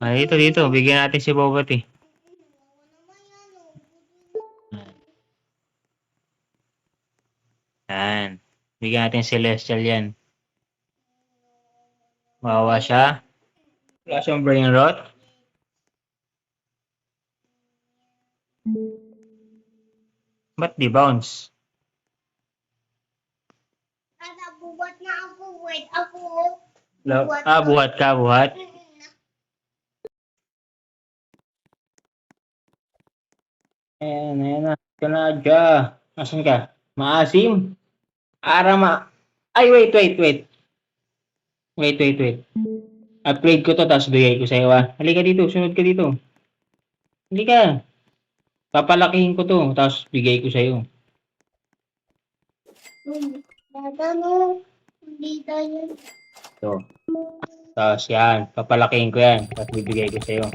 Dito. Bigyan natin si Bobati. Yan. Bigyan natin si Celestial yan. Mawawa siya. Wala siyang brain rot. Ba't di bounce? Buhat na ako. Wait, ako. Buhat ka, buhat. Ayan na. Kanadya. Asan ka? Maasim? Arama. Ay, wait. Wait. Upgrade ko to, tapos bigay ko sa'yo, ah. Halika dito, sunod ka dito. Halika. Papalakihin ko to, tapos bigay ko sa'yo. Dada no. Hindi tayo. Ito. Tapos yan, papalakihin ko yan, tapos bibigay ko sa'yo.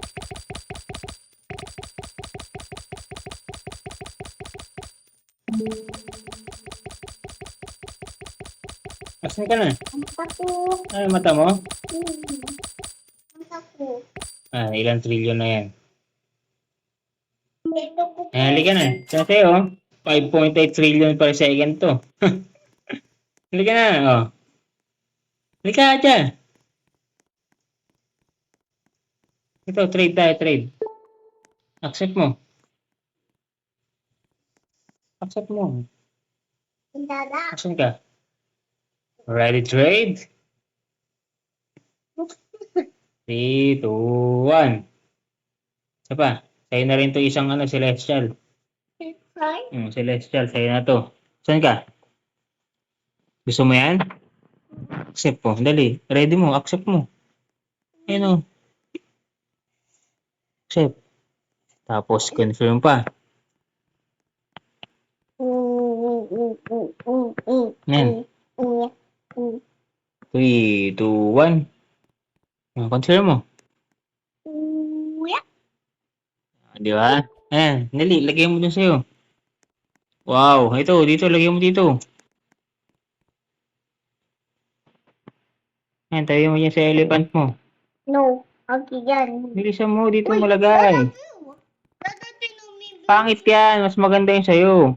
Asan ka na? Mata ko. Ay, mata mo? Mata ko. Ilang trillion na yan. Ito ko. Halika na. Kasi, 5.8 trillion per second to. Halika na, Halika dyan. Ito, trade tayo, trade. Accept mo. Dada. Asan ka? Ready trade? 3, 2, 1. Isa pa. Sa'yo na rin to isang Celestial. Right? Celestial, sa'yo na to. Saan ka? Gusto mo yan? Accept mo. Dali. Ready mo. Accept mo. Ayan o. Accept. Tapos, confirm pa. Yan. 3, 2, 1. Confirm mo. Di ba? Ayan. Dali. Lagay mo dun sa'yo. Wow. Ito. Dito. Lagay mo dito. Ayan. Tayo mo dyan sa elephant mo. No. Okay, yan. Bilisan mo. Dito mo lagay. Dada, tinumi. Pangit yan. Mas maganda yung sa'yo.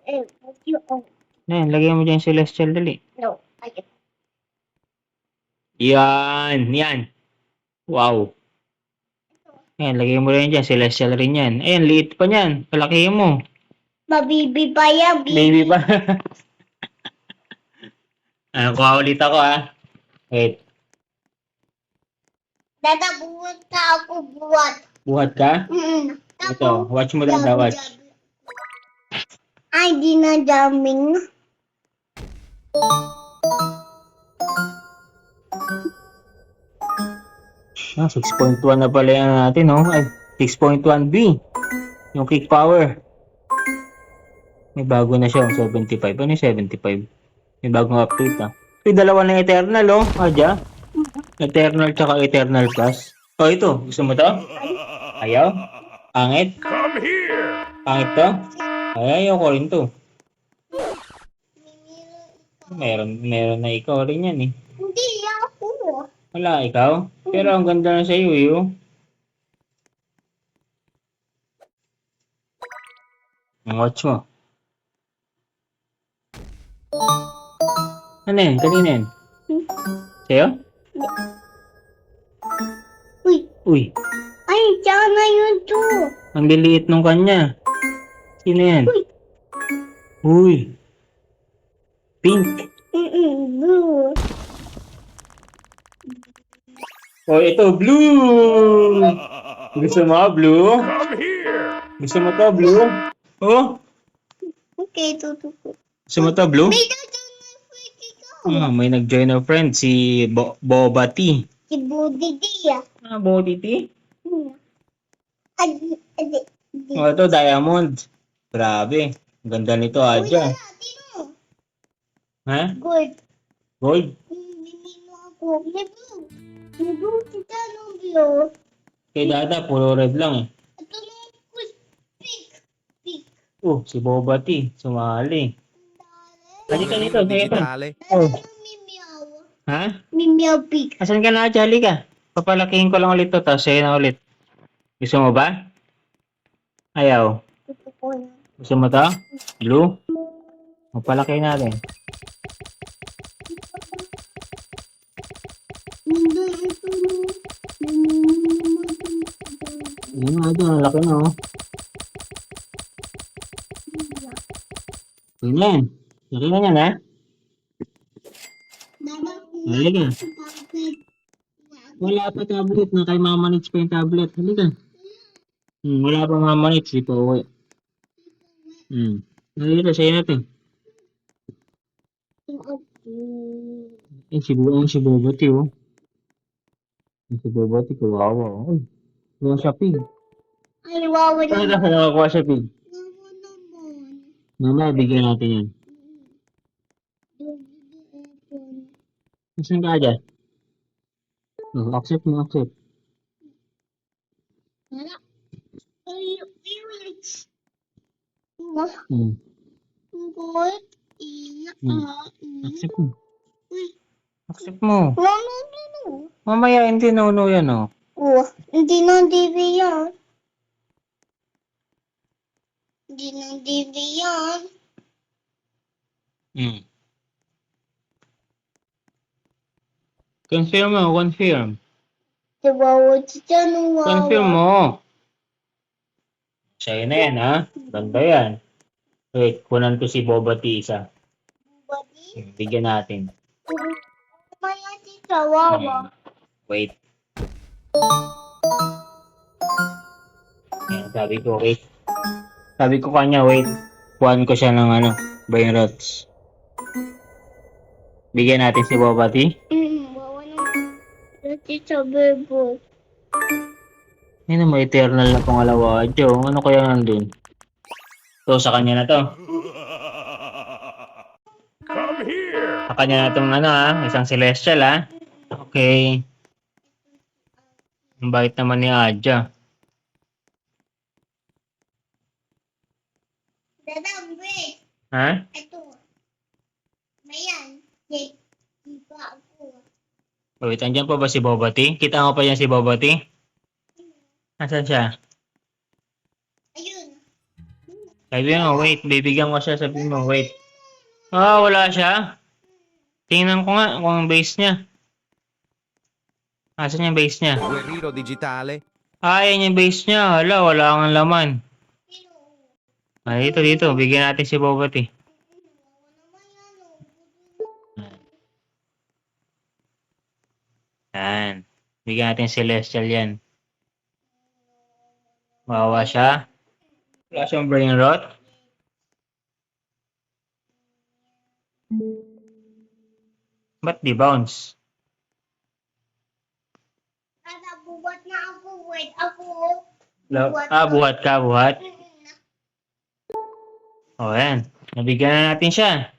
Ayan. Lagay mo dyan Celestial. Dali. No. Ayun. Yan. Wow. Ayan, lagay mo rin dyan. Celestial rin yan. Ayan, liit pa yan. Palakihin mo. Mabibi pa yan. Baby pa. Kuha ulit ako, Wait. Dada, buhat na ako. Buhat. Buhat ka? Ito, watch mo lang watch. Ay, di na jamming. 6.1 na pala yan natin, Ay, 6.1B. Yung kick power. May bago na siya, 75. Ano yung 75? May bagong update, May dalawa ng Eternal, Adya. Eternal tsaka Eternal Plus. Ito. Gusto mo to? Ayaw? Pangit? Come here! Pangit to? Ayaw ko rin to. Meron na ikaw rin yan, Hindi ako. Wala, ikaw? Pero ang ganda na sa'yo, Watch mo. Ano yan? Kanina yan? Sa'yo? Uy. Ay, sana yun to. Ang liliit nung kanya. Sino yan? Uy. Pink. Blue. Ito, blue! Gusto mo, blue? Come here! Gusto mo to, blue? Okay, tutuko. Gusto mo to, blue? May dadaan na freaky ka. May nag-join na friend, si Bobati. Si Budidia. Bobati? Adi. Ito, Diamond. Grabe. Ang ganda nito, Adya. Tino. Ha? Good. Gold? Hindi mo ako. May blue. May blue. Kita ng blue. Kay Dada, puro red lang, Ito nung pink. si Bobati. Sumali. Halika dito, halika. Dale. Oh. Mimiaw. Ha? Mimiaw pig. Asan ka na, Adya? Halika. Papalakihin ko lang ulit to, tapos sa'yo na ulit. Gusto mo ba? Ayaw. Gusto ko na. Gusto mo to? Blue? Papalakihin natin. Hindi ito no. Ayun nga dyan, ang laki na oh. Ayun na yan. Laki na yan ha. Halika. Wala pa tablet na kay Mama Nits pa yung tablet. Halika. Wala pa Mama Nits, di pa uwi. Halika, sa'yo natin. Si Boboti oh. Si Boboti, kawawa oh. Uy, kuha siya pig. Ay, wow Ano naman. na nakakuha siya pig? Wow naman. Mama, bigyan natin yan. Saan ka dyan? Oh, accept mo, accept. Wala. Ay, wait. Hmm. What? Accept mo. Accept mo. No, no, no, no. Mamaya, hindi no yan oh. Oh, hindi ng TV yan. Hindi ng TV yan. Confirm mo, confirm. Si Wawa siya nung Wawa. Confirm mo. Sa'yo na yan ha. Ganda yan. Wait, kunan ko si Bobati isa. Body? Bigyan natin. Kaya si Wawa. Wait. Yan, sabi ko, wait. Sabi ko kanya, wait. Kuhan ko siya ng brain rots. Bigyan natin si Bobati. Wawa naman. Dati sa bebo. Yan naman, eternal na pangalawa. Joe, ano kaya nandun? To, sa kanya na to. Come here. Sa kanya na tong isang celestial ha. Okay. Ang bait naman ni Adja. Dadang, wait. Ha? Ito. Mayan. Di ba ako? Wait, andyan pa ba si Bobati? Kita mo pa yan si Bobati? Nasaan siya? Ayun. Sabi mo, wait. Bibigyan ko siya. Sabi mo, wait. Wala siya. Tingnan ko nga kung ang base niya. Asan yung base niya? Guerrero digitale. Yan yung base niya. Wala kang laman. Dito. Bigyan natin si Bobati. Yan. Bigyan natin celestial yan. Wawa siya. Wala siyang brain rot. Ba't di bounce? Buhat na ako. Wait, ako. Buhat ka. Yan. Nabigyan na natin siya.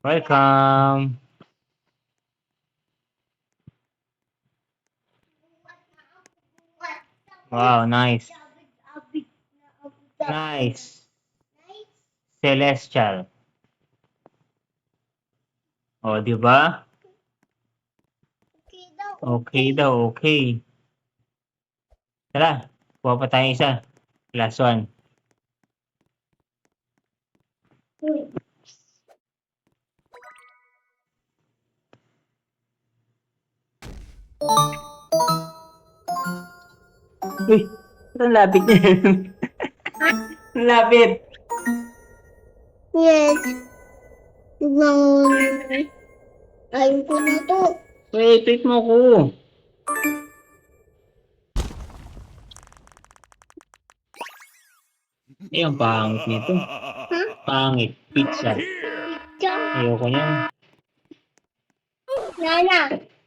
Welcome. Wow, nice. Nice. Celestial. Di ba? Okay daw. Okay daw, okay. Tara, kuha pa tayo isa. Last one. Uy. Uy, ang lapit niya. Ang lapit. Yes. Tignan ayun ko na to. Wait mo ko. Ang pangit nito. Pangit. Pizza. Diyan. Ayoko niyan. Lala.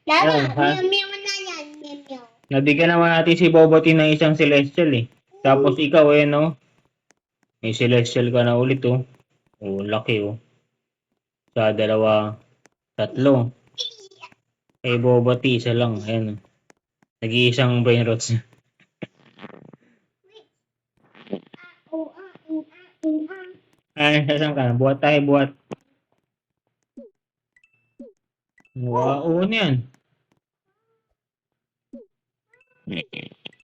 Lala. Ayun, ha? Meow na yan. Meow. Nabigyan naman natin si Boboti ng isang celestial eh. Tapos ikaw no? May celestial ka na ulit oh. Laki oh. Sa dalawa, tatlo. Boboti, isa lang. Ayan oh. Nag-iisang brain rots. Saan ka? Buhat tayo, buhat. Wow, yan.